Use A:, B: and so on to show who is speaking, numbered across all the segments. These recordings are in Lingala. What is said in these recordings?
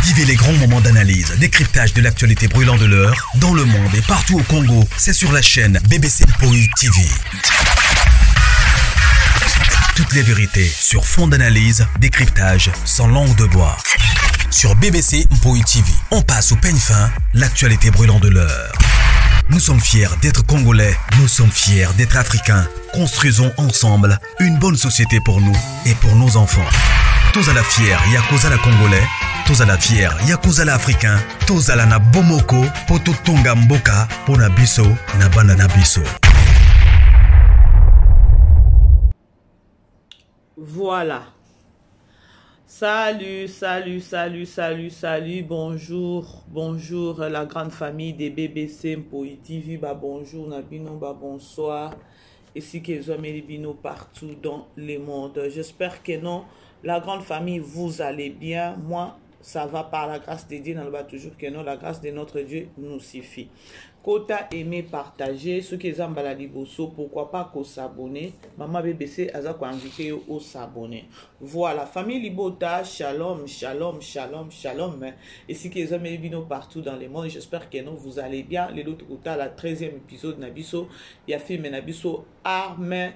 A: Vivez les grands moments d'analyse, décryptage de l'actualité brûlante de l'heure, dans le monde et partout au Congo. C'est sur la chaîne BBC Mpoï TV. Toutes les vérités sur fond d'analyse, décryptage, sans langue de bois. Sur BBC Mpoï TV, on passe au peigne fin, l'actualité brûlante de l'heure. Nous sommes fiers d'être Congolais, nous sommes fiers d'être Africains. Construisons ensemble une bonne société pour nous et pour nos enfants. Tous à la fière, Yakozala Congolais. Tous à la fière, Yakozala Africain. Tous à la na Bomoko, Poto Tonga Mboka, Pona Biso, Nabana Nabiso.
B: Voilà. Salut, bonjour la grande famille des BBC Mpoï TV, bonjour Nabino, bonsoir, et si que les bino partout dans le monde. J'espère que non, la grande famille, vous allez bien. Moi, ça va par la grâce de Dieu, on va toujours que non, la grâce de notre Dieu nous suffit. Kota aimer partager ce qui est en baladiboso, pourquoi pas qu'on s'abonne. Maman BBC a invité au s'abonner. Voilà, famille Libota, shalom. Et si qu'ils ont mis partout dans le monde, j'espère que non, vous allez bien. Les autres côté, la 13e épisode Nabiso, il y a film Nabiso arme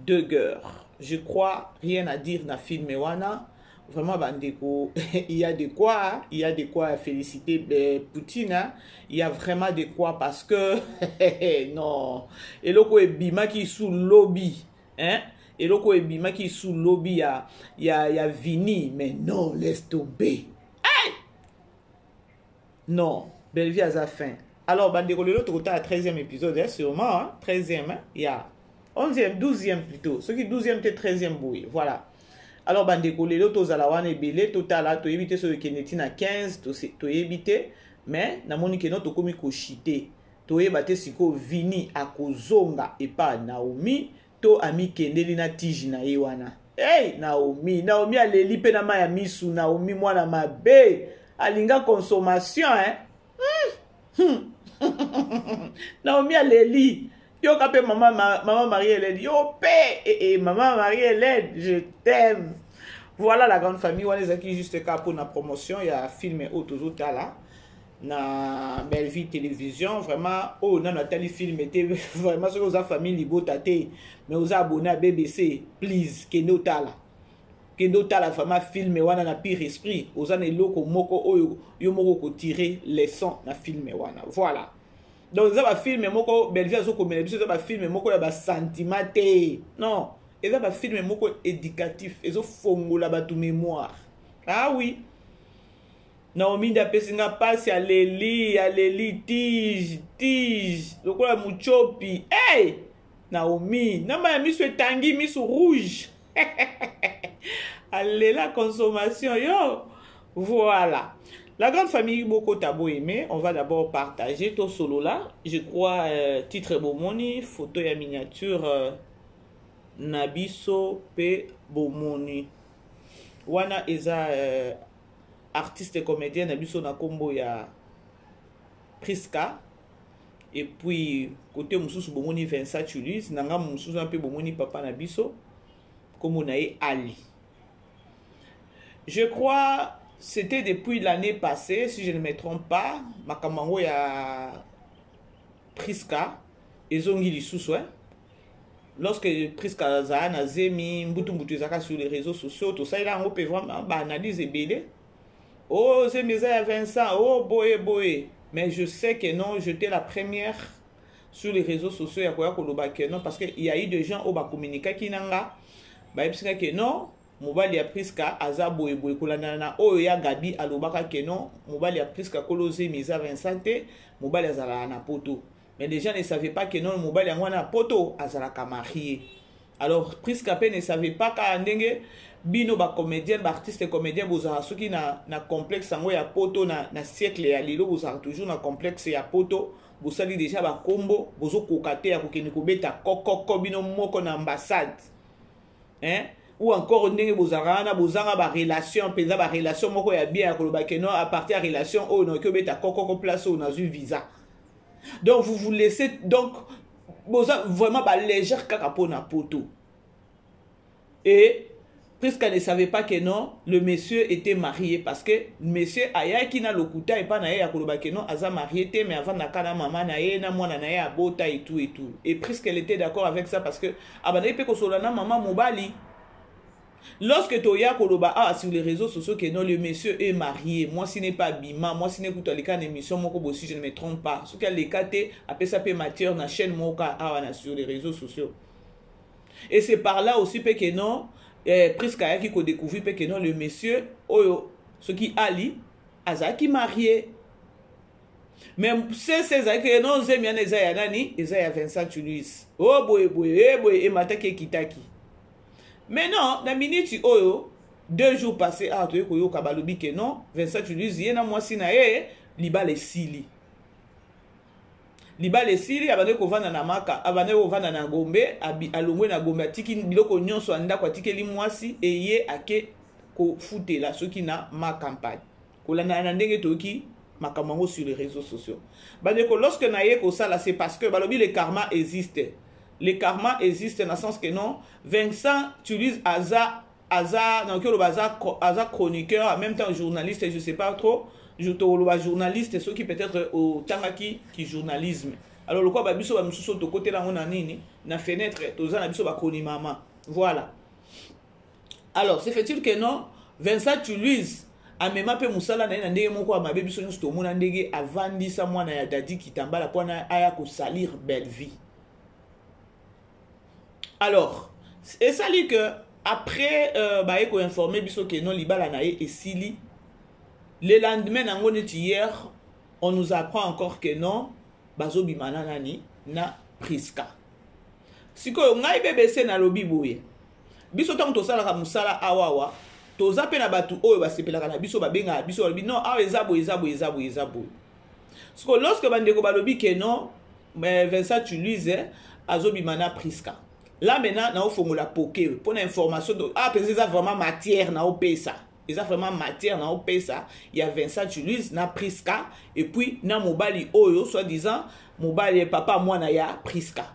B: de guerre. Je crois rien à dire na film Wana. Vraiment, bandeko, il y a de quoi féliciter Poutine, hein? Il y a vraiment de quoi parce que, non, et loko e bima qui sous lobby, hein? Et loko e bima qui sous lobby, il y a Vini, mais non, laisse tomber. Hey! Non, belle vie à sa fin. Alors, bandeko, l'autre côté, à 13e épisode, hein, sûrement, hein? 13e, hein? Il y a 11e, 12e plutôt, ce qui 12e, c'est 13e, oui, voilà. Alors, bandeko, les autres alawane belé, total, tu éviter ce qui n'est à 15, tu éviter, mais na moni que non, tu comme koshite, tu éviter si ko vini à kozonga et pas Naomi, to ami kendeli na tiji na ewana. Hey, Naomi a leli pe na maya misu, Naomi mwana mabe, alinga consommation, hein? Naomi a leli. Yo kapé maman Marie-Hélène, yo pe maman Marie-Hélène, je t'aime. Voilà la grande famille, on est aquí juste cas pour la promotion, il y a film autour là na Belle Vie télévision, vraiment oh non Nathalie film était vraiment sur la famille libo tate, mais aux abonnés à BBC, please kendo tala vraiment film wana na pire esprit, aux ane loko moko yo moko ko tirer leçon na film wana. Voilà. Donc ça va filmer moko belle vie azo komela biso ça va filmer moko ya ba sentiment te. Non, et ça va filmer moko éducatif, ezo fongola ba tout mémoire. Ah oui. Naomi da pesinga passe à Leli tige. Lokola muchopi. Hey! Naomi, nama ya miso etangi miso rouge. Allez la consommation yo. Voilà. La grande famille beaucoup tabo aimé, on va d'abord partager tout solo là. Je crois titre Bomoni, photo et miniature Nabiso P Bomoni. Wana eza artiste et comédien Nabiso na kombo ya Priska. Et puis côté mususu Bomoni Vincent Chulis, nanga mususu un peu Bomoni papa Nabiso comme on a Ali. Je crois c'était depuis l'année passée, si je ne me trompe pas, Makamango ya Priska, ils ont dit sous lorsque Priska Zahana Zemi, Mbutu Zaka sur les réseaux sociaux, tout ça, il a un peu vraiment analyse et belé. Oh, Zemeza Vincent, oh, boé. Mais je sais que non, j'étais la première sur les réseaux sociaux, non, parce qu'il y a eu des gens qui ont communiqué qui n'anga, que non. Mobali ya Priska aza boye kolanda na oyo ya Gabi alobaka ke non mobali ya Priska kolose miza Vincente mobali azala na poto, mais les gens ne savaient pas que non mobali yango na poto azala ka marié. Alors Priska pe ne savait pas ka ndenge bino ba comédien ba artiste comédien bozala soki na complexe yango ya poto na siècle ya lelo bozala toujours na complexe ya poto bosali déjà ba kombo bozo kokate ya kokene kobeta kokoko bino moko na ambassade, hein? Ou encore ndenge bozarana bozanga ba relation peza ba relation moko ya bien koloba ke non à partir de relation oh non que beta koko place on a eu visa. Donc vous vous laissez donc boza vraiment ba légère kaka pona poto. Et Prisca ne savait pas que non, le monsieur était marié parce que monsieur aya qui na lokuta et pas na ya koloba que non, aza marié te mais avant na kana maman na ye na mwana na ya bota et tout et tout. Et Prisca elle était d'accord avec ça parce que abana pe ko solana maman mobali. Lorsque Toya Koloba sur les réseaux sociaux que non, le monsieur est marié, moi ce n'est pas Bima, moi ce n'est pas les cas d'émission, moi si je ne me trompe pas. Ce qu'elle les cas après ça peut matière na chaîne moka sur les réseaux sociaux. Et c'est par là aussi que non, Prisca qui a découvert que non, le monsieur, ce qui Ali, Azaki marié. Mais c'est que non, c'est bien Ezaya Nani, Ezaya Vincent Tulis. Oh boy, et Matake Kitaki. Mais non, dans minute oyo 2 jours passés tu koyo kabalobi que non Vincent Tulis yena mwasi na ye liba le sili abane ko vanda na maka abane ko vanda na Gombe alongwe na Gombe atiki biloko nyonso anda kwa tikeli mwasi et ye ake ko futela soki na ma campagne ko lana na ndenge toki makamango sur les réseaux sociaux bane ko lorsque na ye ko sala c'est parce que balobi le karma existe. Le karma existe dans le sens que non, Vincent Tulis Aza chroniqueur, en même temps journaliste, je ne sais pas trop, journaliste, ceux qui peut-être au Tangaki qui journalisme. Alors le quoi, babiso ba mususo de côté là on a nini, na fenêtre, toza na biso ba koni maman. Voilà. Alors, c'est fait-il que non, Vincent Tulis a même appelé Moussala na ndenge moko a mabe biso nyonso to mona ndenge avandi sa mwana ya dadi kitambala pona aya ko salir belle vie. Alors, et ça dit que après, il faut informer que non libala na et sili. Le lendemain, hier, on nous apprend encore que non, bazo bimana nani na Prisca. Si ko ngai BBC na lobi boye. Biso tant to sala ka musala awawa, to zape na batu oyo ba sepelaka na biso ba benga biso lobi non awa ezabo. Si ko lorsque bandeko ba lobi que non, Vincent Tulis azo bimana Prisca. Là maintenant, na ofongola poké pour l'information de peut-être vraiment matière na opesa. Ils ont vraiment matière na opesa. Il y a Vincent Tulis na Prisca et puis na mobali oyo soi-disant mobali papa moi na ya Prisca.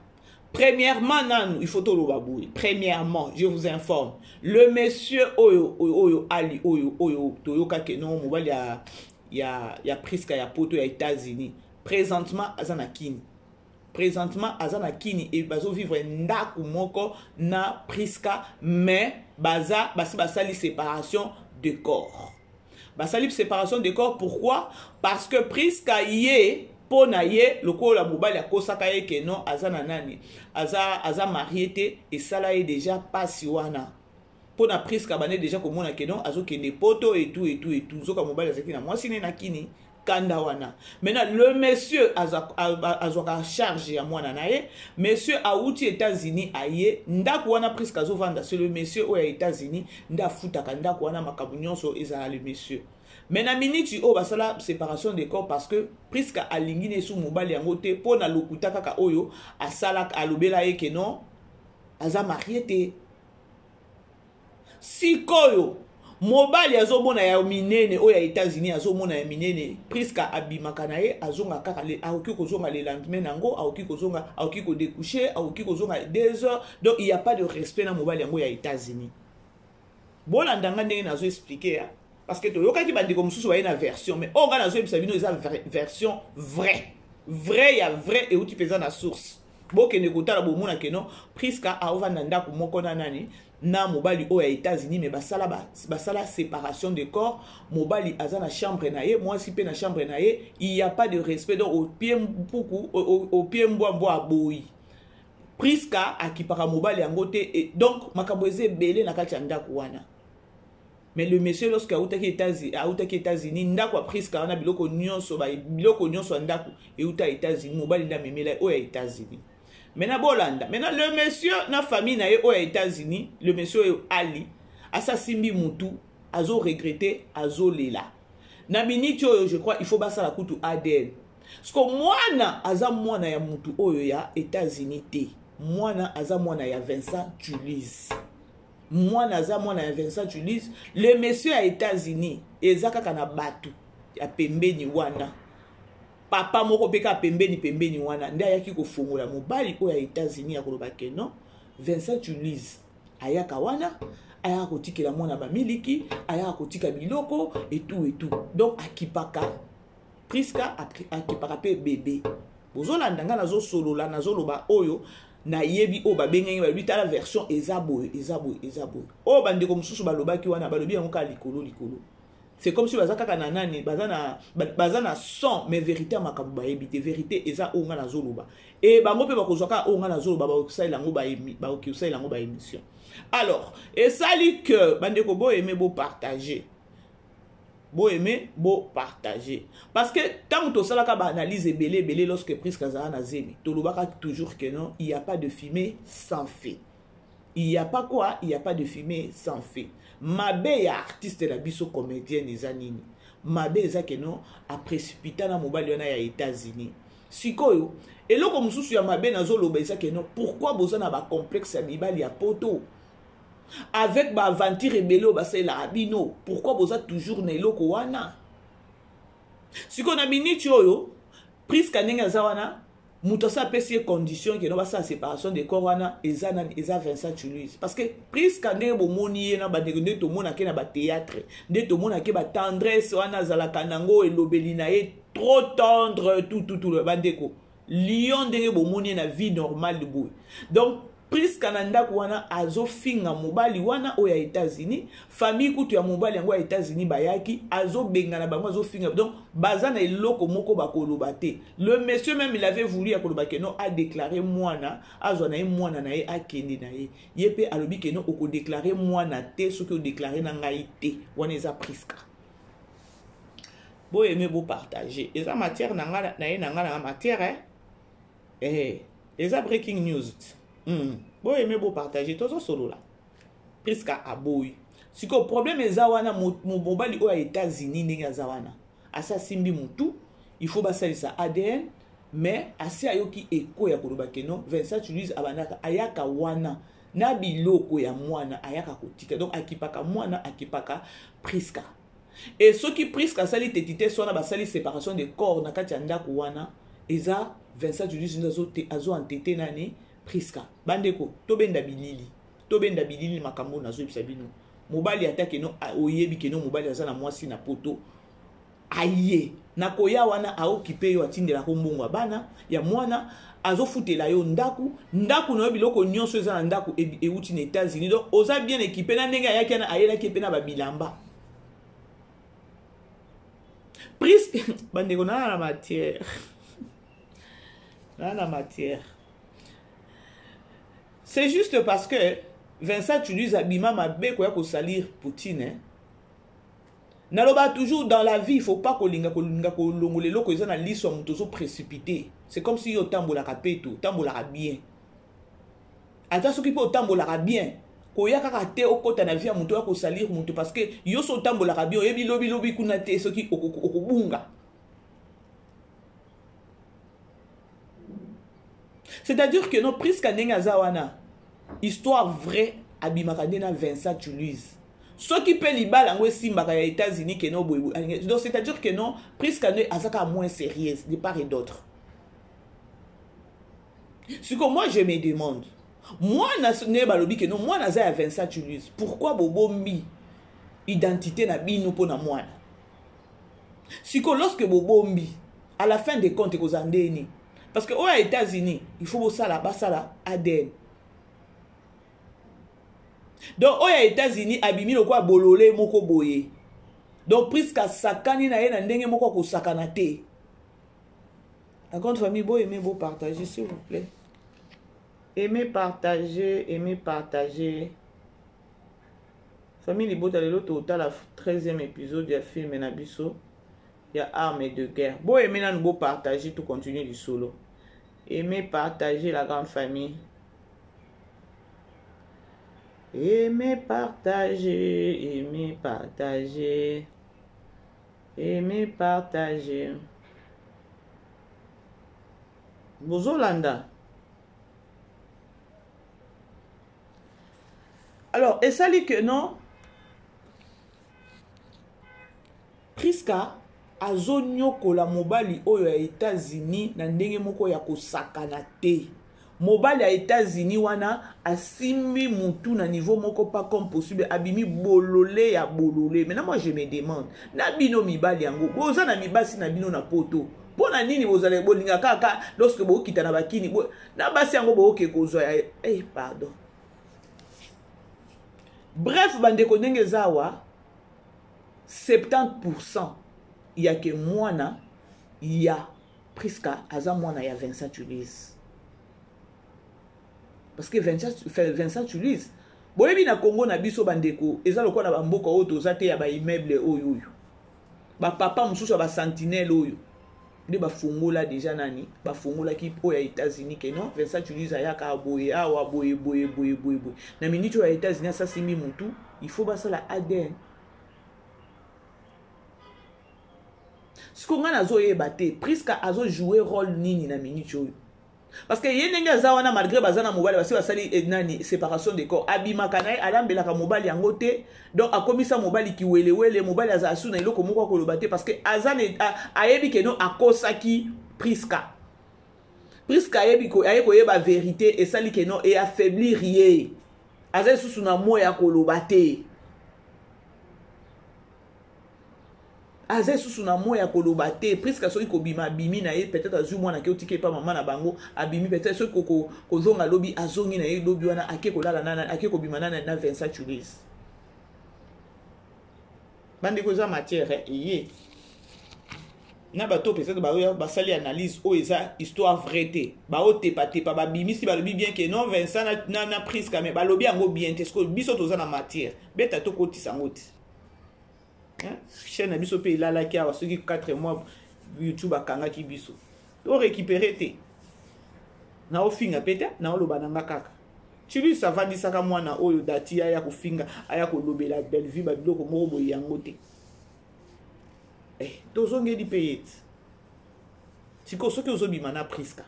B: Premièrement nan il faut to lo baboui. Premièrement, je vous informe, le monsieur oyo Ali oyo toyoka ke non mobali ya Prisca ya poto ya États-Unis. Présentement azana kini. Présentement azana kini et bazo vivre ndaku moko na Prisca mais basali séparation de corps. Basali séparation de corps pourquoi? Parce que Prisca yé pona yé loko la mobali ya kosaka ye ke non azana nani aza marié te et sala ye déjà pasi wana. Pona Prisca bane déjà komona ke non azo kende poto et tout zoka mobali azaki na mwasi ne na kini Kandawana. Maintenant, le monsieur a chargé à moi nanaye. Monsieur a outi États-Unis aye. Ndaku wana Prisca zo vanda. C'est le monsieur aux États-Unis. Nda futaka ndaku wana makabunyon so eza le monsieur. Maintenant, minute o basala séparation des corps parce que Prisca a lingine sous mobali yangote pour na lokuta kaka oyo asala alobela ye ke non aza marié te. Sikoyo mobali azomona ya minene oya États-Unis azomona ya minene Prisca abimaka na ye azonga kaka le aoki kozonga le lendemain nango aoki kozonga aoki ko découcher aoki kozonga 2 heures donc il y a pas de respect na mobali yango ya États-Unis. Bona ndanga ndenge nazo expliquer parce que to yoka ki bandiko mususu ba na version mais on ga nazo ebisa bino eza version vrai ya vrai et uti pesa na source boke ne kotala bomona ke non Prisca a ovanda ndako moko na nani na mobali o ya États-Unis mais basala séparation de corps mobali aza na chambre na ye moi si pe na chambre na ye il y a pas de respect donc au pied mpuku au pied mbwa boyi Prisca akipaka mobali yangote et donc makambo eze belé na kati ya ndako wana mais le monsieur lorsque autaki États-Unis ndako a Prisca wana biloko nyonso ndako et uta États-Unis mobali nda memela o ya États-Unis. Maintenant, Bolanda. Maintenant, le monsieur, na famille na aux États-Unis, le monsieur Ali, assassimbi Moutou, azo regretté, azo lela. Na minute, je crois, il faut basa la koutou ADN. Parce que moi, aza mwana ya Moutou, oyo ya États-Unis te. Mwana aza mwana ya Vincent Tulis. Mwana aza mwana ya Vincent Tulis. Le monsieur à États-Unis, ezaka kana batu, ya pembeni wana. Papa moko peka pembeni wana nda yaki ko fongola mobali o ya États-Unis ya koloba ke non Vincent Tulis ayaka wana aya kotika la mwana ba miliki, aya kotika biloko et tout. Donc akipaka Priska akipaka pe bébé. Bozolanda nga nazo solola nazo loba oyo na yebi o ba bengengi ba lui la version ezaboy. O bandeko mususu balobaki wana balobi yango ka likolo. C'est comme si bazaka kananani bazana son mais vérité makambo ba yebi te vérité eza o nga nazo loba. Et bango pe bakozwaka o nga nazo loba ba okisala yango ba okisala yango ba émission. Alors, et ça dit que bandeko bo aimer bo partager. Beau aimer, beau partager. Parce que tant que tu as analyse belé lorsque Priska Zara na zemi, tu l'oublies toujours que non, il n'y a pas de fumée sans feu. Il n'y a pas quoi? Il n'y a pas de fumée sans feu. Mabe ya artiste la biso comédienne des anini. Mabe eza que non a précipité na mobile yana ya États-Unis. Sikoyo, et là comme sous ya mabe na zolo beza que non, pourquoi boza na ba complexe ya mibali ya poto? Avec ma aventure rebelle ba c'est la abino, pourquoi boza toujours na eloko wana? Si qu'on a minute yo Priska nenga zawana muto sa pesi condition que no ba sa séparation de corps wana eza 27 Toulouse parce que Priska ndenge bo moni na ba ndenge to mona ke na ba théâtre nde to mona ke ba tendresse wana zalaka nango elobeli na ye trop tendre tout le bandeko lion ndenge bo moni na vie normale de boy. Donc Priska nanda wana azo finga mobali wana oya États-Unis famille kutu ya mobali yango ya États-Unis bayaki azo bengana bango azo finga donc bazana eloko moko bakoloba te. Le monsieur même il avait voulu akoloba ke non a déclaré mwana azo na mwana na ye akende na ye yepe alobi ke non oko déclarer mwana te soki o déclarer na ngai te wana eza Priska. Bo aimer bo partager eza matière na nga na ye na nga na matière eza breaking news. Bon aimer beau partager tout ça solo là Priska aboy si que problème eza wana mobali o ya États-Unis ndenge zawana asa simbi mutu il faut basalisa ADN mais asi ayoki eko ya koloba keno 27 Toulouse abanaka ayaka wana na biloko ya mwana ayaka kotika donc akipaka mwana akipaka Priska et ceux qui Priska sali tetite sona basali séparation de corps na kati ya ndako wana eza 27 Toulouse azo entêté nani Priska bandeko tobenda bilili makambo nazo yebisa bino mobali atake no oyebi ke no mobali aza na mwasi na poto aye na koya wana aokipe yo atindela ko mbongo bana ya mwana azo futela yo ndaku na biloko nyonso eza na ndaku euti na États-Unis donc oza bien équipé na ndenge ayaki na ayela ki pe na babilamba Priska bandeko na matière. C'est juste parce que Vincent Toulouse abima mabe ko ya ko salir Poutine. Naloba toujours dans la vie, il faut pas ko linga ko longolelo ko ezana liso mutozo précipité. C'est comme si yo tambola kapeto, tambola bien. Ata soki po tambola bien. Ko ya kaka te okota na vie ya muto ya ko salir muto parce que yo so tambola bien, yebi lobi kuna te soki okobunga. C'est-à-dire que non Priska nenga zawana histoire vraie abimaka na Vincent Toulouse. Ce qui peut libala ngo simbaka ya États-Unis que non boy. Donc c'est-à-dire que non Priska ne azaka moins sérieuse de part et d'autre. Ce que moi je me demande, moi na ne balobi que non moi na za ya Vincent Toulouse. Pourquoi bobombi identité na bino po na moi? Si que lorsque bobombi à la fin des comptes kozandeni parce que aux États-Unis, il faut basala ADN. Donc aux États-Unis, abimi lo kwa bolole moko boye. Donc Priska sakani na ye na ndenge moko ko sakana te. D'accord famille, beau aimer beau partager s'il vous plaît. Aimez partager. Famille libota lelo total la 13e épisode du film Nabiso. Il y a armes de guerre. Beau aimer nan beau partager tout continuer du solo. Aimer partager la grande famille. Aimer partager. Bozolanda. Alors, et ça dit que non. Priska azonyo kola mobali oyo ya États-Unis na ndenge moko ya kosakana te. mobali ya États-Unis wana asimi mutu na niveau moko pas comme possible abimi bololé ya bololé. Maintenant moi je me demande na bino mibali yango boza na mibasi na bino na poto pona nini bozale bolinga kaka lorsque bokita na bakini na basi yango boke kozwa pardon. Bref bandeko ndenge zawa 70% ya ke mwana ya Priska aza mwana ya Vincent Tulize. Parce que Vincent Tulize boyebi na Congo na biso bandeko eza lokwa na bamboka oyo toza te ya ba immeuble oyo ba papa mususu ba sentinelle oyo nde bafungola déjà nani bafungola ki po ya États-Unis ke non Vincent Tulize ayaka boye awa boye na minute ya États-Unis asasimi mutu il faut basala ADN. Ce qu'on a zoyeba te Priska azo jouer rôle nini na minute oyo. Parce que yenenge azawana malgré bazana mobali basi basali nani séparation des corps abimaka naye alambelaka mobali yango te donc akomisa mobali ki wele mobali aza asuna iloko moko koloba te parce que azane ayebi ke no akosaki Priska ayebi ko yeba vérité et sali ke no et affaiblir ye aza susu na moya koloba te aze susu na moya koloba te Priska soki kobima bimi na ye peut-être azu mwana ke otike pa mama na bango abimi peut-être soki kozonga lobi azongi na ye lobi wana ake kolala nana ake kobima na Vincent Tulize bande koza matière ye na bato peut-être ba sali analyse o eza histoire vraie te ba otepa ba bimi si ba lobi bien que non Vincent na Priska mais ba lobi yango bien te sko biso toza na matière beta to kotisa ngoti chaîne biso pe ilala ki awa soki 4 mois YouTube akanga ki biso to récupérer te na ofinga pete na oloba nanga kaka Tulize savandi saka mwana oyo dati ya kofinga aya kolobela belle vie ba biloko moko boye yango te tozongeli peyet siko soki ozobima na Priska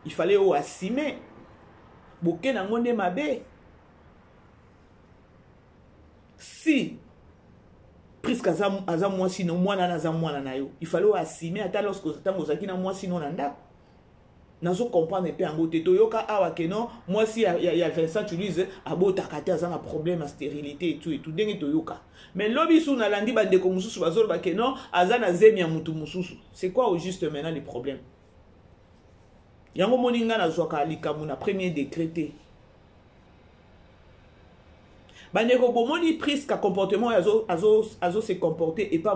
B: il fallait o assumer boke na ngonde mabe si Priska aza mwasi no mwana na za mwana na yo il fallait assumer ata lorsque tango zaki na mwasi no na ndako nazo comprendre pe yango te toyoka awa ke non mwasi ya Vincent Tulize abotaka te aza na problème à stérilité et tout ndenge toyoka mais lobi sou na landi bandeko mususu bazoloba ke non aza na zemi ya mutu mususu c'est quoi au juste maintenant le problème yango moninga na zwaka likamu na premier décrété bandeko bomoni Priska comportement azo se comporter et pas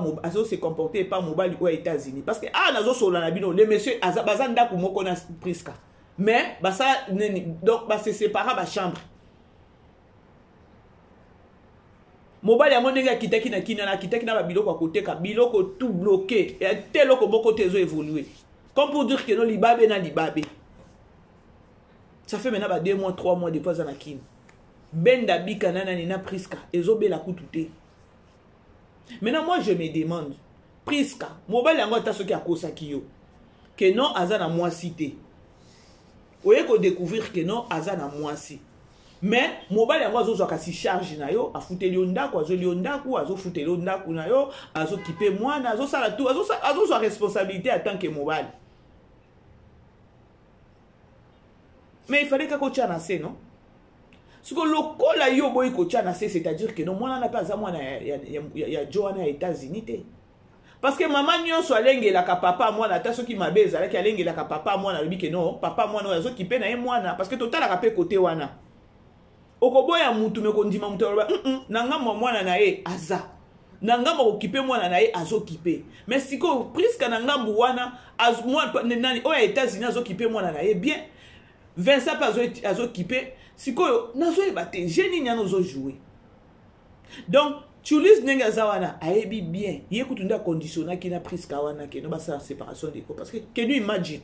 B: mobile aux États-Unis parce que nazo sola na bino les messieurs bazanda ku moko na Priska mais basa donc se séparer ba chambre mobile ya monenga kitaki na ba biloko côté ka biloko tout bloqué et teloko moko tezo évoluer comme pour dire que non libabe na libabe ça fait maintenant 2 mois 3 mois depuis za na kina Benda bika nana ni na Priska ezobela kutute. Maintenant moi je me demande Priska mobile yango ta soki akosaki yo que non azana mwasi te. Oye ko découvrir que non azana mwasi. Mais mobile yango azo zwa si charge na yo afuteli ondako azo liondaku azo futeli ondako na yo azo kipe mwana azo sala tout azo zwa responsabilité en tant que mobile. Mais il fallait que ko tchana se non. Ce que le kola yo boy ko tchana c'est-à-dire que non mwana na pas za mwana ya Joanna ya États-Unis te. Parce que maman nyonso alengela ka papa mwana ta soki mabeza alaki alengela ka papa mwana lobi ke non papa mwana ozo kipe na ye mwana parce que total ka pe côté wana. Okoboya mutu me kondima mutu loba nanga mwana na ye aza. Nanga mo kipe mwana na ye azo kipe. Mais siko Priska nanga mbu wana az mwana nani o ya États-Unis azo kipe mwana na ye bien. Vincent pas azo kipe siko nazo ebate génie nyano zo jouer. Donc Tulize nenga zawana ayebi bien ye kutunda conditionna ki na Priska wana ke no basa séparation de corps parce que can you imagine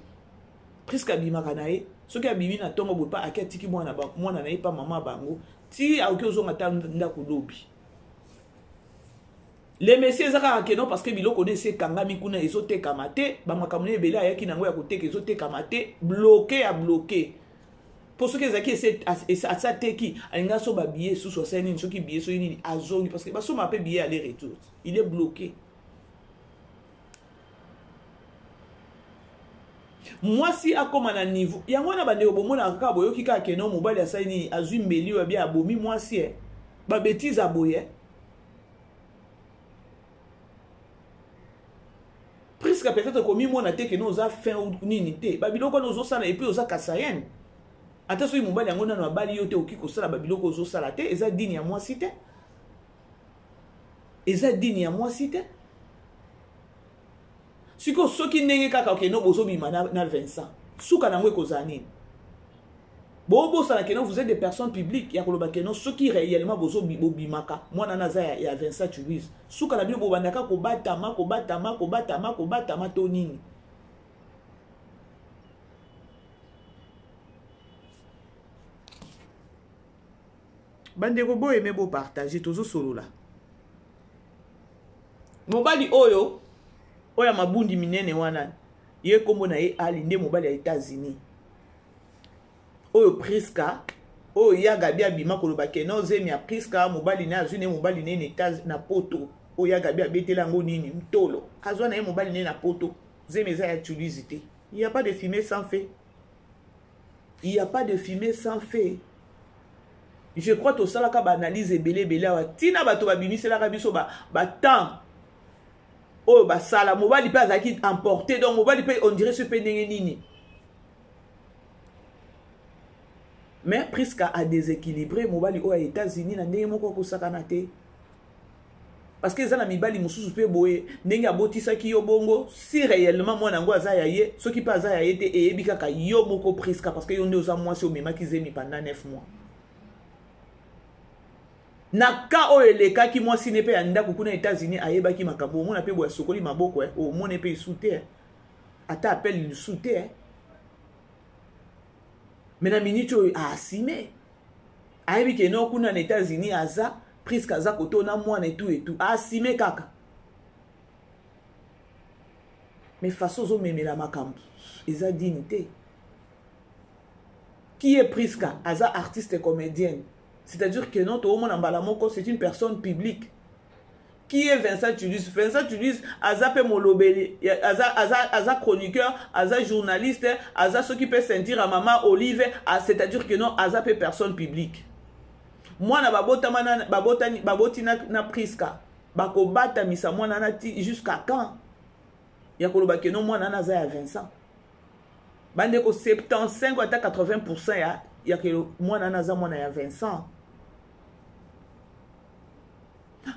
B: Priska bimaka na ye soki abimi na tongo bopa akatiki mwana na ye pa mama bango ti auki ozonga ta ndako lobi les messieurs zaka ke non parce que biloko ne se kangami kuna ezoteka mate ba makamune ebele ayaki nango ya koteka ezoteka mate bloqué à bloquer. Pour ceux qui essaient à s'attaquer, alinga so ba billet sous 60 ceux qui billet so ni azongi parce que ba so ma pe billet aller retour. Il est bloqué. Moi si akoma na niveau yango na bande bomona kaka boyoki kaka keno mobali asaini azwi mbeli wa bia abomi moi si ba bêtise aboye presque peut-être komi mona te que nous a fin ou nini te ba biloko nous osala et puis oza kasayen ata so mobali yango na bali yo te oki kosala ba biloko ozosala te eza dini ya moi si te eza dini ya moi si te siko soki ndenge kaka okeno bozobima na Vincent suka nango ekozala nini bobosala keno vous êtes des personnes publiques ya koloba keno soki réellement bozobimaka mwana naza ya Vincent Tuluise suka na bino bobandaka kobatama to nini bandeko bo aimé bo partager tozo solola mobali oyo oya mabundi minene wana ye kombo na ye ali nde mobali ya États-Unis oyo Priska oyo yaga bia bima koloba keno zemi ya Priska mobali na azune mobali ne na poto oyo yaga bia betela ngo nini mtolo azwa na ye mobali ne na poto zemi za ya Tuluise te. Il n'y a pas de fumée sans feu. Il n'y a pas de fumée sans feu. Je crois que ça la ka analyse belé wa tina bato ba bimisela ka biso ba temps oh ba sala mobali pe azaki emporté donc mobali pe on dirait ce pe ndenge nini mais Priska a déséquilibré mobali aux États-Unis na ndenge moko ko sakana te parce que za na mibali mususu pe boye ndenge abotisaki yo bongo si réellement mwana ngo aza yaye soki pa aza yaye te eyebi kaka yo moko Priska parce que yo nde oza mwasi o memaki zemi pendant 9 mois na ka o elekaki mwasi ne pe ya ndako kuna États-Unis ayebaki makambo mona pe boya sokoli maboko o mona pe soute ata appelle le soute mais na minute o asime ayebi ke no kuna na États-Unis aza Priska aza kotona mwana et tout asime kaka mais façon zo memela makambo eza dignité qui est Priska aza artiste et comédienne. C'est-à-dire que notre homme en balamoko, c'est une personne publique. Qui est Vincent Tuluise? Vincent Tuluise, aza pe molobeli, aza chroniqueur, aza journaliste, aza ceux qui peut sentir à maman Olive, c'est-à-dire que non, aza pe personne publique. Moi na baboti na Priska, bako bata misa moi na ti jusqu'à quand? Ya koloba que non moi na za ya Vincent. Bande ko 75 à 80% ya que moi na za moi na ya Vincent.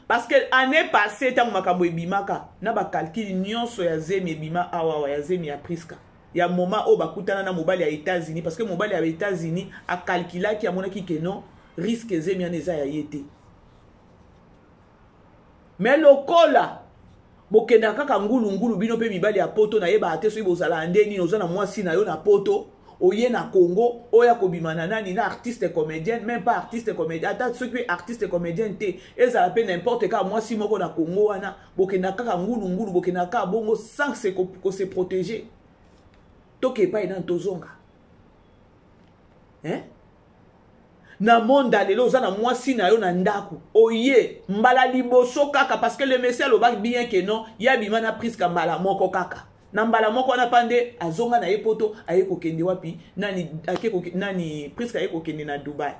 B: Parce que l'année passée, tant makambo ebimaka, na ba calcul nyonso ya zemi ebima awa ya zemi ya Priska. Ya moment o bakutana na mobali ya États-Unis parce que mobali ya États-Unis a calculé ki amonaki ke non risque zemi aneza ya yete. Mais lokola bokenda kaka ngulu bino pe mibali ya poto na yeba ate so bozala ndeni ozana mwasi na yo na poto. Oye na Congo, oya kobimana nani na artiste et comédienne, même pas artiste et comédienne. Attends, ceux qui sont artiste et comédienne, ils appellent n'importe quoi. Moi, si moi, na Congo, wana, bokena kaka ngulu, bokena kaka bongo, sans se protéger. Toke pa dans tozonga. Hein? Na monde alelo, zana moi si na yo na ndaku. Oye, mbala liboso kaka, parce que le message lo bak bien que non, ya bimana Priska mbala moko kaka. Nambala moko na pande azonga na epoto ayeko kende wapi nani Priska ayeko kende na Dubai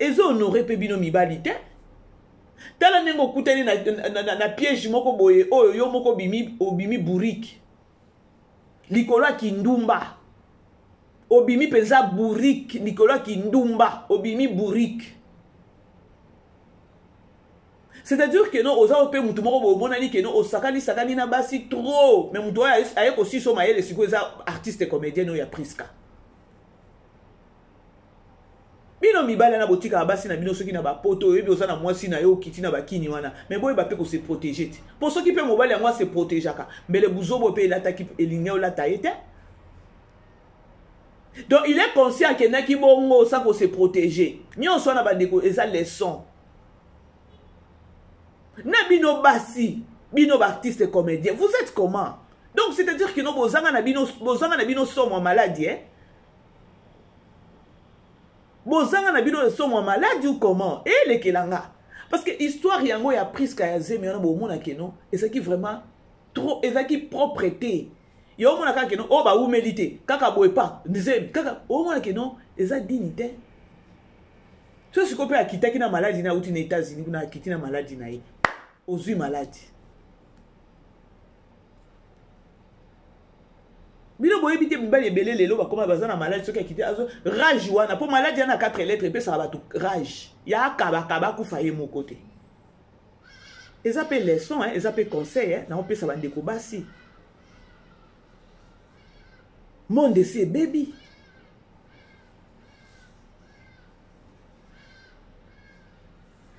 B: ezo honoré pe bino mibali te tala nengo kuteni na piège moko boye oyo yo moko obimi bourrique likolo kindumba obimi penza bourrique likolo kindumba obimi bourrique. C'est-à-dire que non, aux autres mutu moko bonani que non, sakani na basi trop, mais mutu aye ko siso maye le siko za artiste comédien no ya Priska. Bino mibala na botika basi na bino soki na ba poto yebi oza na mwasi na yo kiti na bakini wana, mais boye ba pe ko se protéger. Pour ceux qui peut mobali moi se protéger ka, mais le buzobo pe lata ki elineo la taïte. Donc il est conscient que na ki bongo ça ko se protéger. Nyon so na ba deko eza leçon. Na bino basi, bino artiste comédien, vous êtes comment? Donc c'est-à-dire que nous bozanga na bino somo maladie, hein? Bozanga na bino somo maladie ou comment? Et les kelanga. Parce que histoire yango ya Priska ya zemi na bo mona keno, et ça qui vraiment trop, et ça qui propreté. Yo mona kaka non o ba humilité kaka boye pas deuxième kaka o mona ke non eza dignité. So si kopé akitaki na maladie na uti na États-Unis na akiti na maladie na ye. Ozui maladie. Bino boye bité mbali ebele lelo ba koma baza na maladie so ki akiti azo rage wana po maladie na 4 lettres pe ça va tout rage. Ya kaba ku faye mon côté. Ils appellent leçon hein, ils appellent conseil hein, na on peut ça va ndeko basi. Monde c'est baby.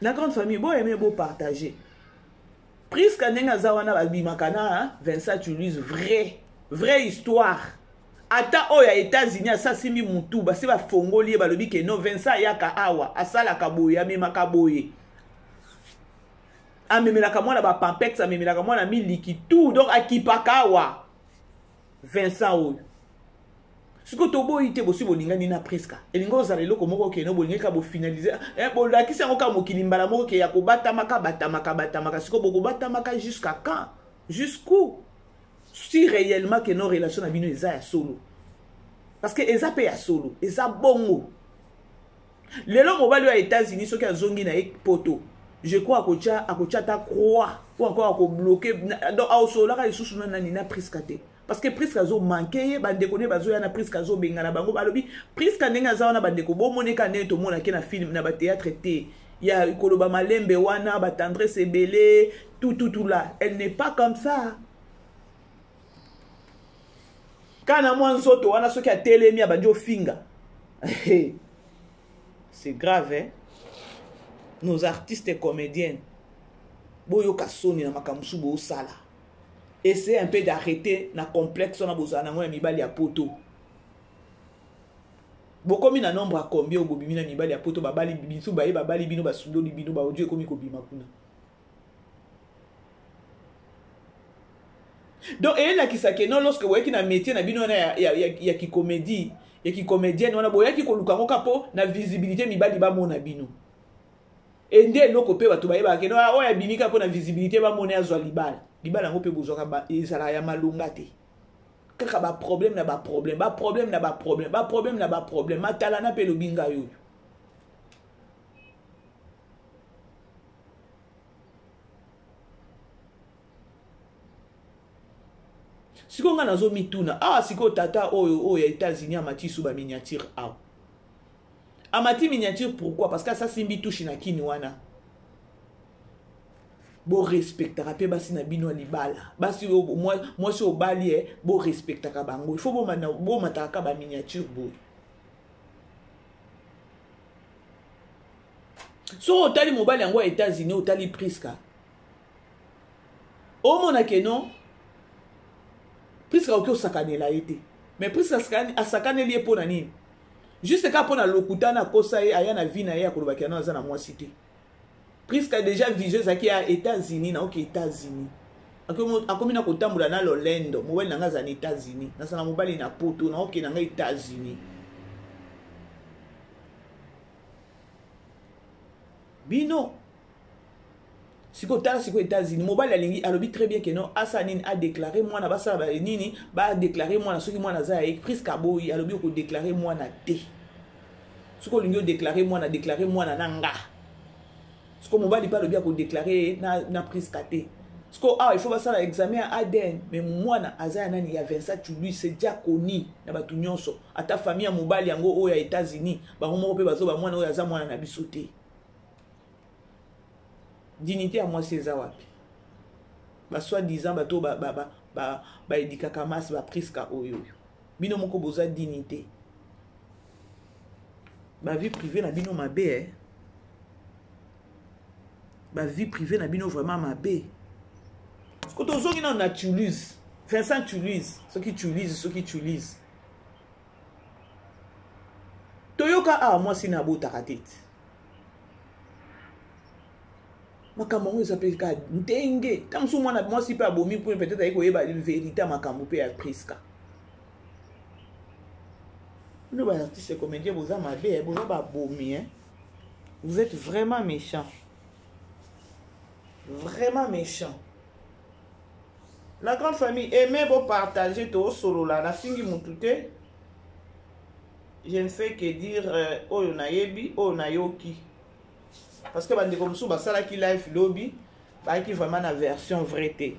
B: La grande famille, bon aimer beau partager. Prise kanenga zawana babimakana hein, Vincent Tuluse vraie histoire. Ata oya États-Unis ça simi mutu ba se ba fongoli ba lobi ke no Vincent yaka awa asala kaboye amema kaboye. Amemela ka mwana ba pampex amemela ka mwana miliki tout donc akipaka awa Vincent oyo. Siko tobo ite bosi bolinga ni na preska. Elingo za lelo komoko ke no bolinga ka bo finaliser. Bo la kisi ngo ka mokili mbala moko ke ya ko batamaka batamaka siko boko batamaka jusqu'à quand? Jusqu'où? Si réellement que nos relations abino eza ya solo. Parce que eza pe ya solo, eza bongo. Lelo mobali wa États-Unis soki azongi na poto. Je crois akocha ta croix ou encore ako bloquer donc au solo ka isusu na nina preska te. Parce que presque azo manqué bandeko ne bazo ya na presque azo benga na bango balobi presque ndenga za wana bandeko bo moneka ne to mona ke na film na ba théâtre te ya ikoloba malembe wana ba tendresse ebele tout là elle n'est pas comme ça kana mwa nzoto wana soki a telemi ya banjo finga c'est grave hein nos artistes et comédiens boyo kasoni na makamusu bo sala. Essayez un peu d'arrêter na complexe na bozana ngwa mibali ya poto. Bokomi na nombre à combien au bobimi na mibali ya poto babali bisu baye babali bino basundo bino ba odio komi ko bima kuna. Donc et là qui ça que non lorsque vous êtes na métier na bino na ya ki comédie, ya ki comédienne wana boya ki ko luka ngo kapo na visibilité mibali ba mona bino. Et ndé loko pe batu baye ba ke no o ya binika po na visibilité ba mona azwa libala. Libala ngo pe bozwaka ba ezala ya malunga te. Kaka ba problème na ba problème matala na pe lobinga yo. Siko nga nazo mituna siko tata oyo ya États-Unis amati suba miniature amati miniature pourquoi parce que ça simbi touche na kini wana. Bo respectera pe basi na bino libala basi moi so bali bo respectera bango il faut bo mataka ba miniature bo so otali mobali yango ya États-Unis otali Priska o mona ke non Priska okyo sakanela ete mais Priska asakaneli e pona nini juste ka pona lokutana kosa ye aya na vie na ye akoloba ke na za na mwasi te. Priska déjà viseuse aki à États-Unis na ok États-Unis. Akomi na kotambola na lolendo, mobali na ngaza na États-Unis. Na sana mobali na poto na ok na nga États-Unis. Bino. Siko tala siko États-Unis, mobali alingi alobi très bien que non Asanine a déclaré moi na basa ba nini ba déclarer moi na soki moi na za e Priska boyi alobi ko déclarer moi na te. Siko lingi déclarer moi na nanga. Ce que mon bali pas le bien pour déclarer na Priska te. Ce que il faut passer l'examen à ADN mais moi na azaya nani ya Vincent Tuluse c'est déjà connu na batu nyonso ata famille ya mobali yango o ya États-Unis ba homo pe bazo ba mwana o ya za mwana na bisote. Dignité à moi c'est wapi. Ba soit disant bato ba edikaka mas ba Priska oyo. Bino moko boza dignité. Ba vie privée na bino mabe ba vie privée na bino vraiment mabe. Quand on zongi na Tuluse, Vincent Tuluse, ce qui Tuluse. Toyoka moi si na bota tête. Makambo ngo s'appelle ka ndenge. Tam so moi si pas bomi pour peut-être ayiko yeba vérité makambo pe ya Priska. Nous ba artiste comédien boza mabe, boza ba bomi hein. Vous êtes vraiment méchants. Vraiment méchant. La grande famille, aimez vous partager tout solo là. La fingi moutouté. Je ne fais que dire Oyo na yebi, Oyo na yoki. Parce que bande comme ça, ça qui live lobby, bah qui vraiment la version vraie.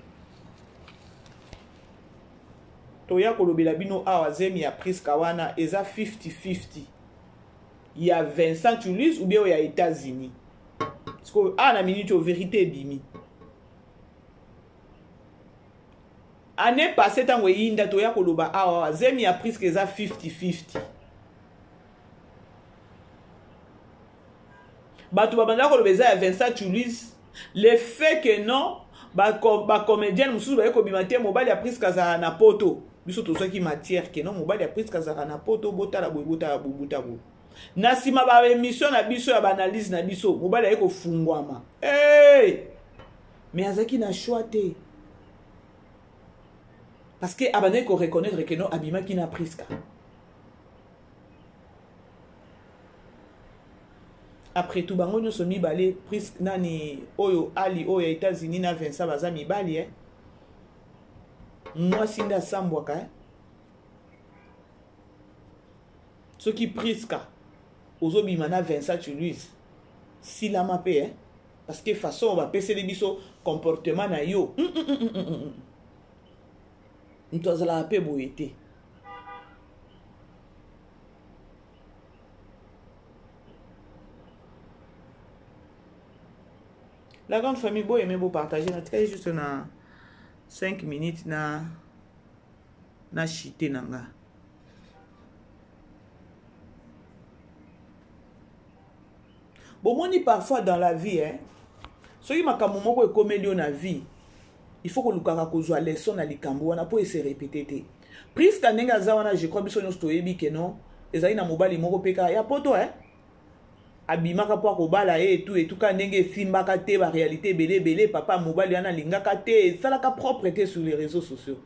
B: Toya kolobi la bino awazemi ya prise kawana eza 50-50. Il y a Vincent Toulouse ou bien il y a États-Unis. Parce que à la minute au vérité bimi. Année passée tant que inda toya koloba awazemi ya prise que eza 50-50. Bato babanda kolobeza ya Vincent Toulouse, le fait que non ba comédienne mususu ba ekobimate mobali ya prise kaza na poto. Biso to so ki matière que non mobali ya prise kaza na poto botala boyebota bubuta bo. Na sima ba émission na biso ya analyse na biso mobali ayeko fungwama. Hey! Mais azaki na choix te. Parce que abane ko reconnaître que non abima ki na prise ka. Après tout bango nyoso mibale prise nani oyo ali oyo États-Unis na Vincent baza mibali moi sinda sambwaka ce qui prise ka ozobima na Vincent Toulouse si la mape parce que façon va pese les biso comportement na yo ntozala pe boyete. La grande famille, bon, aimez vous partager. Très juste na 5 minutes na chité nanga. Bon, moi, parfois dans la vie, ce qui m'a comme moi comédie na vie, il faut que le cara kozwa leçon na likambo wana pour se répéter. Prise kanenga zawana, je crois biso nyosto yebi que non, ezali na mobali moko peka ya poto abimaka po akobala et tout ka ndenge simbaka te ba réalité belé papa mobali ana lingaka te salaka propre te sur les réseaux sociaux.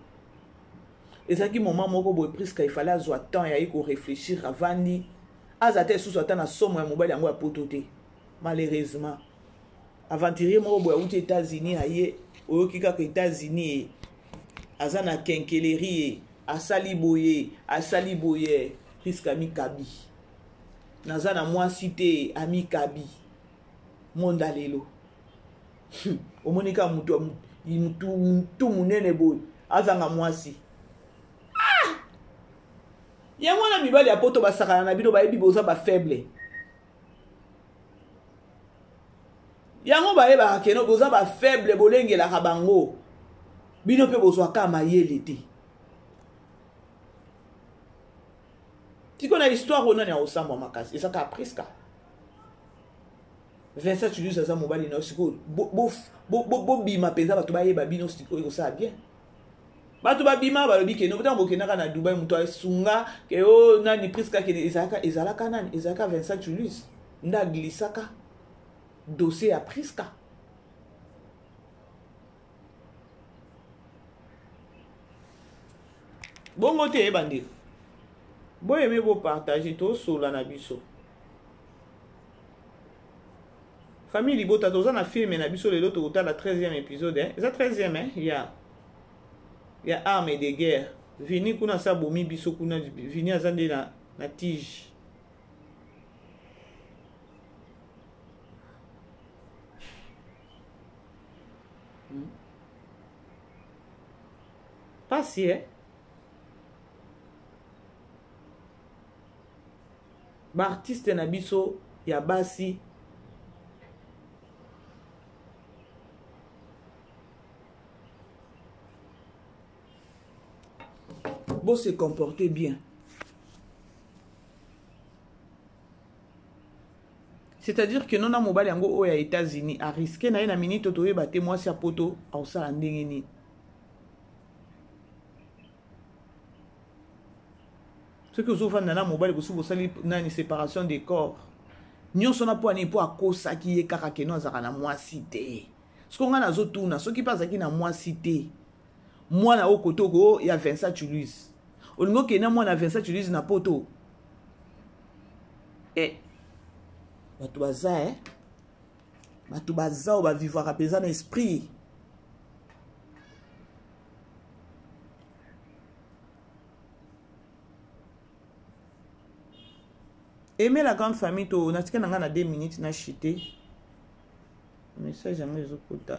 B: Et ça qui moment moko boy prise il fallait azwa temps ya ko réfléchir avant ni azate sous atana somo ya mobali yango ya pototé. Malheureusement aventurier moko boy aux États-Unis aye oyoki ka États-Unis azana kenkeleri asali boye prise kami kabi. Nazana moi cité ami kabi monda lelo omonika mutu munene boy azanga mwasi ya mwana mibali ya poto basakana na bino bayebi boza ba faible yango bayeba keno boza ba faible bolengela ka bango bino pe bozwa kama yele te. Si on a l'histoire, on a ensemble en makasi. Et ça qu'a pris ça. Vincent Toulouse ça mobile no siko. Bo bima pesa ba to ba yeba bino siko ko ça bien. Ba to ba bima ba lobi ke no buta mbokena na Dubai muto asunga ke o nani priska ke ezalaka nani ezalaka Vincent Toulouse. Nda glisaka dossier à priska. Bongo te bandi. Bon, aimez vous partager tout sur la nabiso. Famille Libota, tous en a filmé nabiso le l'autre côté la 13e épisode. C'est la 13e, il y a armes et de guerre. Vini kuna sa bomi biso kuna vini azande na tige. Pas si, artiste na biso ya basi bo se comporter bien. C'est-à-dire que non na mobali yango oya États-Unis a risqué na minute to yeba te moi si apoto au sala ndenge ni. Ce que vous avez dans mobile, vous avez une séparation des corps. Nous sommes pour à cause qui est karaké nous avons moi cité. Ce qu'on a dans autour, ce qui passe qui na moi cité. Moi na au côté il y a Vincent Toulouse. Au niveau que na moi na Vincent Toulouse na poto. Et batu baza ba vivre à pesant esprit. Aimer la grande famille, to natika nanga na 2 minutes na chité. Message jamais zokota.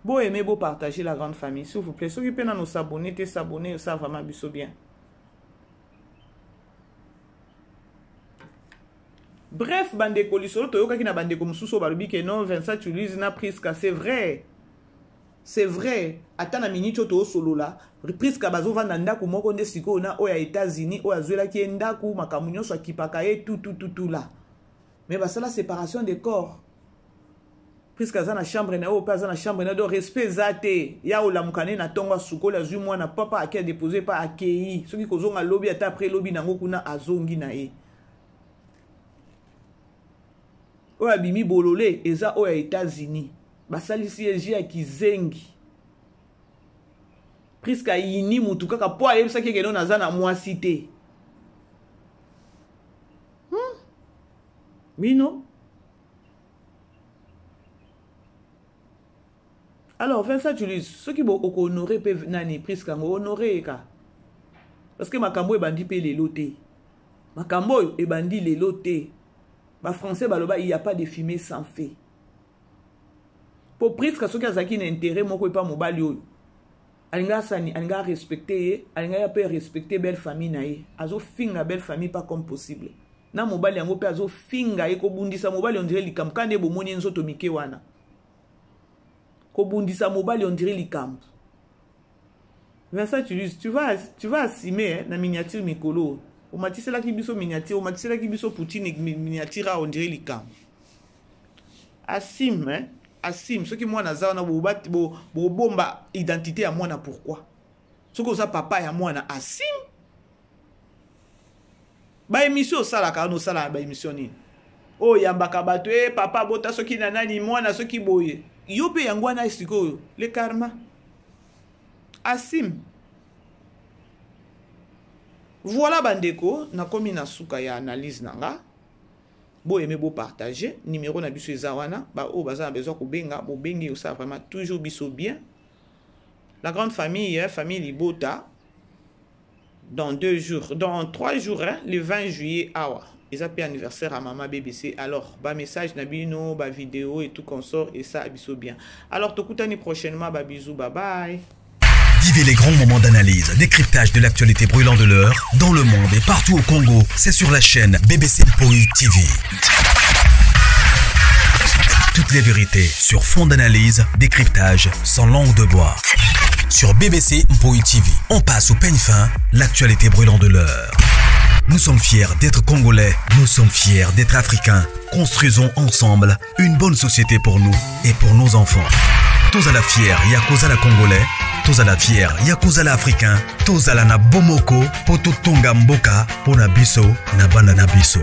B: Beau aimer, beau partager la grande famille, s'il vous plaît. Ceux qui peuvent nous s'abonner, s'abonner, ça vraiment biso bien. Bref, bande kolisolo toyoka ki na bande komsuso balubi ke non Vincent Tulize na Priska, c'est vrai. C'est vrai. Ata na minute to solo la, Priska bazo vanda ndaku moko nde siko na oya États-Unis, oya zwela ki ndaku makamunyo so kipaka ye tout là. Mais bah ça la séparation des corps. Priska za na chambre na o pa za na chambre na do respect zate. Ya ola mukane na tonga suko la zui mwana papa akia déposer pas akei. Soki kozonga lobby ata après lobby nango kuna azongi na e. Oya bimi bolole eza oya États-Unis. Basalisi eji ya kizengi. Priska yini mutu kaka po ayebisa ke keno naza na mwasi te. Mino. Alors, Vincent Tulize, ceux qui vont honorer peuvent nani Priska honorer ka. Parce que makambo e bandi pe les lotés. Makambo e bandi les lotés. Ba français baloba il y a pas de fumée sans feu. Pour Priska ceux qui a zaki na intérêt moko e pa mobali oyo. Alinga sani, alinga respecter, alinga ya pe respecter belle famille na ye. Azo finga belle famille pas comme possible. Na mobali yango pe azo finga e ko bundisa mobali on dirait likam kande bomoni nzoto mike wana. Ko bundisa mobali on dirait likam. Vincent Tulize, tu vas assumer na miniature mikolo. O matisse la ki biso miniature, o matisse la ki biso Poutine miniature on dirait likam. Assume, hein? Assume ce qui moi naza na bo bomba identité à moi na pourquoi. Ce que ça papa ya moi na assume. Ba émission ça la kano ça la ba émission ni. Oh yambaka bato papa bota soki na nani moi na soki boye. Yo pe yango na siko le karma. Assume. Voilà bandeko na komi na suka ya analyse nanga. Bo aimer beau partager numéro na biso ezawana ba o baza besoin ko benga bo bengi ça vraiment toujours biso bien. La grande famille famille Libota dans 2 jours dans 3 jours hein, le 20 juillet awa ils appellent anniversaire à maman BBC. Alors ba message na bino ba vidéo et tout consort et ça biso bien. Alors tokutani prochainement ba bisous bye bye.
A: Vivez les grands moments d'analyse, décryptage de l'actualité brûlante de l'heure, dans le monde et partout au Congo. C'est sur la chaîne BBC Mpoï TV. Toutes les vérités sur fond d'analyse, décryptage sans langue de bois. Sur BBC Mpoï TV, on passe au peigne fin, l'actualité brûlante de l'heure. Nous sommes fiers d'être Congolais, nous sommes fiers d'être Africains. Construisons ensemble une bonne société pour nous et pour nos enfants. Tous à la fière, Yakoza la Congolais. Tous à la fière, Yakuza la Africain, tous à la na Bomoko, Poto Tonga Mboka, Pona Biso, na Banda na Biso.